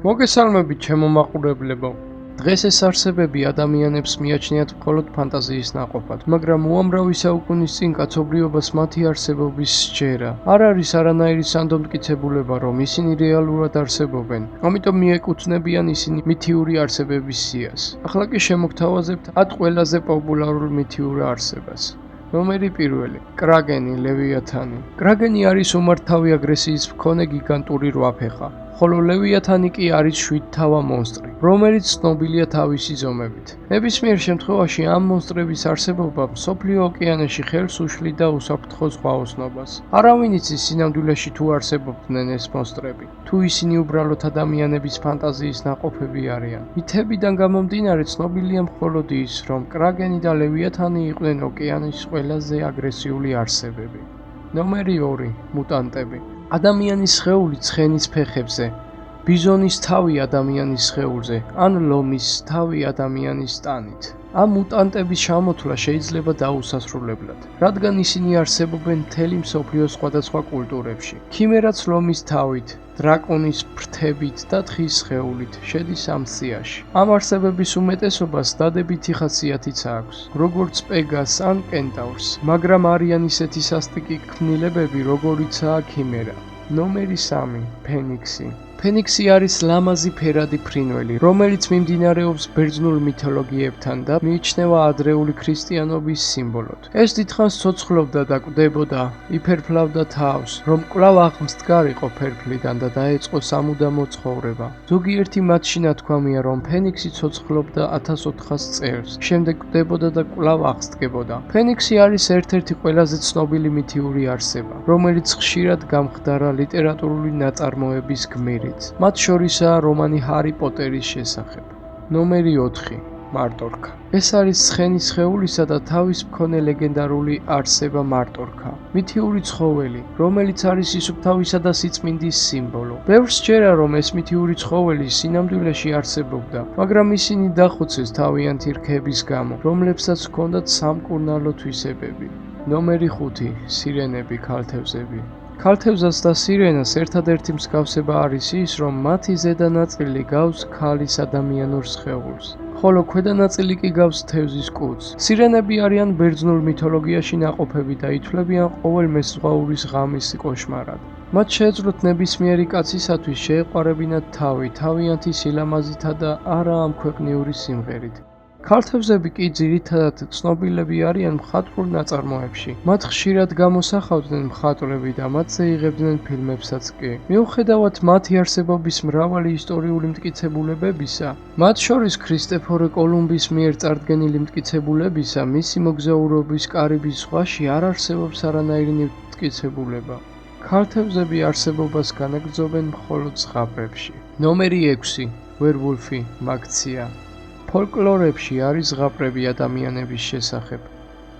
მოგესალმებით, ჩემო მაყურებლებო. დღეს ეს არსებები ადამიანებს მიაჩნიათ მხოლოდ ფანტაზიის ნაყოფად, მაგრამ უამრავი საუკუნის წინ კაცობრიობას მათი არსებობის სჯერა. არ არის არანაირი სანდომტკიცებულება, რომ ისინი რეალურად არსებობენ, ამიტომ მიეკუთვნებიან ისინი მითიური არსებების სიას. ახლა კი შემოგთავაზებთ 10 ყველაზე პოპულარულ მითიურ არსებას. ნომერი 1. კრაგენი, ლევიათანი. კრაგენი არის უმართავი აგრესიის მქონე გიგანტური რვაფეხა. ხოლო ლევიათანი კი არის 7 თავა მონსტრი, რომელიც ცნობილია თავისი ზომებით. ნებისმიერ შემთხვევაში ამ მონსტრების არსებობა მსოფლიო ოკეანეში ხელს უშლიდა უსაფრთხო ზღვაოსნობას. არავინ იცის სინამდვილეში თუ არსებობდნენ ეს მონსტრები, თუ ისინი უბრალოდ ადამიანების ფანტაზიის ნაყოფები არიან. მითებიდან გამომდინარე ცნობილია მხოლოდ ის, რომ კრაგენი და ლევიათანი იყვნენ ოკეანის ყველაზე აგრესიული არსებები. ნომერი 2. მუტანტები. ადამიანის სხეული ცხენის ფეხებზე, ბიზონის თავი ადამიანის სხეულზე, ან ლომის თავი ადამიანის ტანით. ამ მუტანტების ჩამოთვლა შეიძლება დაუსასრულებლად, რადგან ისინი არსებობენ მთელი მსოფლიოს სხვადასხვა კულტურებში. ქიმერაც ლომის თავით, დრაკონის ფრთებით და თხის სხეულით შედის ამ სიაში. ამ არსებების უმეტესობას დადებითი ხასიათიც აქვს, როგორც პეგას ან კენტავრს, მაგრამ არიან ისეთი სასტიკი ქმნილებები, როგორიცაა ქიმერა. ნომერი 3. ფენიქსი. ფენიქსი არის ლამაზი ფერადი ფრინველი, რომელიც მიმდინარეობს ბერძნულ მითოლოგიებთან და მიიჩნევა ადრეული ქრისტიანობის სიმბოლოდ. ეს დიდხანს ცოცხლობდა და კვდებოდა, იფერფლავდა თავს, რომ კვლავ აღმსდგარიყო ფერფლიდან და დაეწყო სამუდამო ცხოვრება. ზოგიერთი მათში ნათქვამია, რომ ფენიქსი ცოცხლობდა 1400 წელს, შემდეგ კვდებოდა და კვლავ აღსდგებოდა. ფენიქსი არის ერთ-ერთი ყველაზე ცნობილი მითიური არსება, რომელიც ხშირად გამხდარა ლიტერატურული ნაწარმოების გმირი. მათ შორისაა რომანი ჰარი პოტერის შესახებ. ნომერი 4. მარტორქა. ეს არის ცხენის სხეულისა და თავის მქონე ლეგენდარული არსება მარტორქა. მითიური ცხოველი, რომელიც არის სისუფთავისა და სიწმინდის სიმბოლო. ბევრს სჯერა, რომ ეს მითიური ცხოველი სინამდვილეში არსებობდა, მაგრამ ისინი დახოცეს თავიანთი რქების გამო, რომლებსაც ჰქონდათ სამკურნალო თვისებები. ნომერი 5. სირენები, ქალთევზები. ქალთევზას და სირენას ერთადერთი მსგავსება არის ის, რომ მათი ზედა ნაწილი გავს ქალის ადამიანურ სხეულს, ხოლო ქვედა ნაწილი კი გავს თევზის კუდს. სირენები არიან ბერძნულ მითოლოგიაში ნაყოფები და ითვლებიან ყოველ მეზღვაურის ღამის კოშმარად. მათ შეეძლოთ ნებისმიერი კაცისათვის შეეყვარებინათ თავი, თავიანთი სილამაზითა და არა ამ ქვეყნიური სიმღერით. ქალთევზები კი ძირითადად ცნობილები არიან მხატვრულ ნაწარმოებში. მათ ხშირად გამოსახავდნენ მხატვრები და მათზე იღებდნენ ფილმებსაც კი. მიუხედავად მათი არსებობის მრავალი ისტორიული მტკიცებულებებისა, მათ შორის ქრისტეფორ კოლუმბის მიერ წარდგენილი მტკიცებულებისა, მისი მოგზაურობის კარიბის ზღვაში არ არსებობს არანაირი მტკიცებულება. ქალთევზები არსებობას განაგრძობენ მხოლოდ ზღაპრებში. ნომერი 6. ვერვოლფი, მაგცია. ფოლკლორებში არის ზღაპრები ადამიანების შესახებ,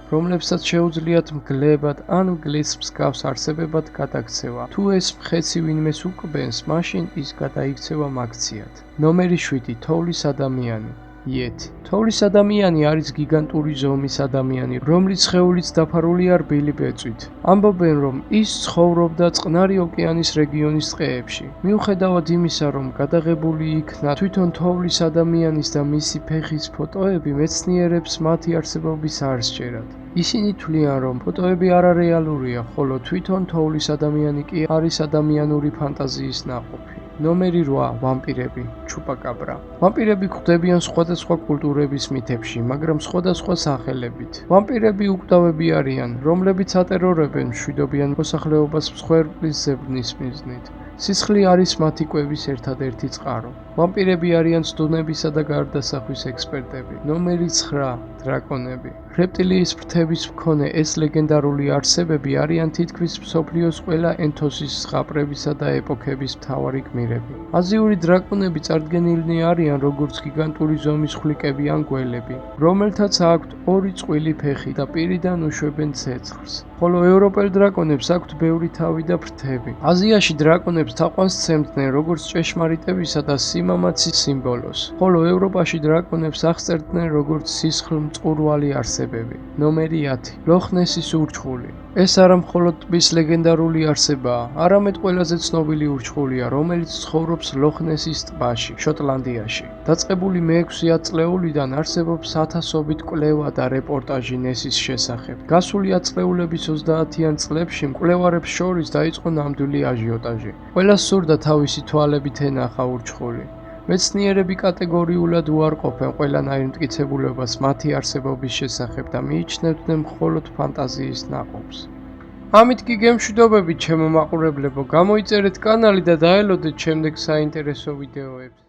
რომლებსაც შეუძლიათ მგლებად ან მგლის მსგავს არსებებად გადაქცევა. თუ ეს მხეცი ვინმეს უკბენს, მაშინ ის გადაიქცევა მაგციად. ნომერი 7. თოვლის ადამიანი. იეთი. თოვლის ადამიანი არის გიგანტური ზომის ადამიანი, რომლის სხეულიც დაფარულია რბილი ბეწვით. ამბობენ, რომ ის ცხოვრობდა წყნარი ოკეანის რეგიონის ტყეებში. მიუხედავად იმისა, რომ გადაღებული იქნა თვითონ თოვლის ადამიანის და მისი ფეხის ფოტოები, მეცნიერებს მათი არსებობის არ სჯერათ. ისინი თვლიან, რომ ფოტოები არარეალურია, ხოლო თვითონ თოვლის ადამიანი კი არის ადამიანური ფანტაზიის ნაყოფი. ნომერი 8. ვამპირები, ჩუპაკაბრა. ვამპირები გვხვდებიან სხვადასხვა კულტურების მითებში, მაგრამ სხვადასხვა სახელებით. ვამპირები უკვდავები არიან, რომლებიც ატერორებენ მშვიდობიან მოსახლეობას მსხვერპლის ზებნის მიზნით. სისხლი არის მათი კვების ერთადერთი წყარო. ვამპირები არიან ცდუნებისა და გარდასახვის ექსპერტები. ნომერი 9. დრაკონები. რეპტილიის ფრთების მქონე ეს ლეგენდარული არსებები არიან თითქმის მსოფლიოს ყველა ეთნოსის ზღაპრებისა და ეპოქების მთავარი გმირები. აზიური დრაკონები წარდგენილნი არიან როგორც გიგანტური ზომის ხვლიკები ან გველები, რომელთაც აქვთ 2 წყვილი ფეხი და პირიდან უშვებენ ცეცხლს. ხოლო ევროპელ დრაკონებს აქვთ ბევრი თავი და ფრთები. აზიაში დრაკონებს ნესებს თაყვანს სცემდნენ როგორც ჭეშმარიტებისა და სიმამაცის სიმბოლოს, ხოლო ევროპაში დრაკონებს აღწერდნენ როგორც სისხლმწყურვალი არსებები. ნომერი 10. ლოხ-ნესის ურჩხული. ეს არა მხოლოდ ტბის ლეგენდარული არსებაა, არამედ ყველაზე ცნობილი ურჩხულია, რომელიც ცხოვრობს ლოხ-ნესის ტბაში, შოტლანდიაში. დაწყებული მე-6 ათწლეულიდან არსებობს ათასობით კვლევა და რეპორტაჟი ნესის შესახებ. გასული ათწლეულების 30-იან წლებში მკვლევარებს შორის დაიწყო ნამდვილი აჟიოტაჟი. ყველას სურდა თავისი თვალებით ენახა ურჩხული. მეცნიერები კატეგორიულად უარყოფენ ყველანაირ მტკიცებულებას მათი არსებობის შესახებ და მიიჩნევდნენ მხოლოდ ფანტაზიის ნაყოფს. ამით კი გემშვიდობებით ჩემო მაყურებლებო, გამოიწერეთ კანალი და დაელოდეთ შემდეგ საინტერესო ვიდეოებს.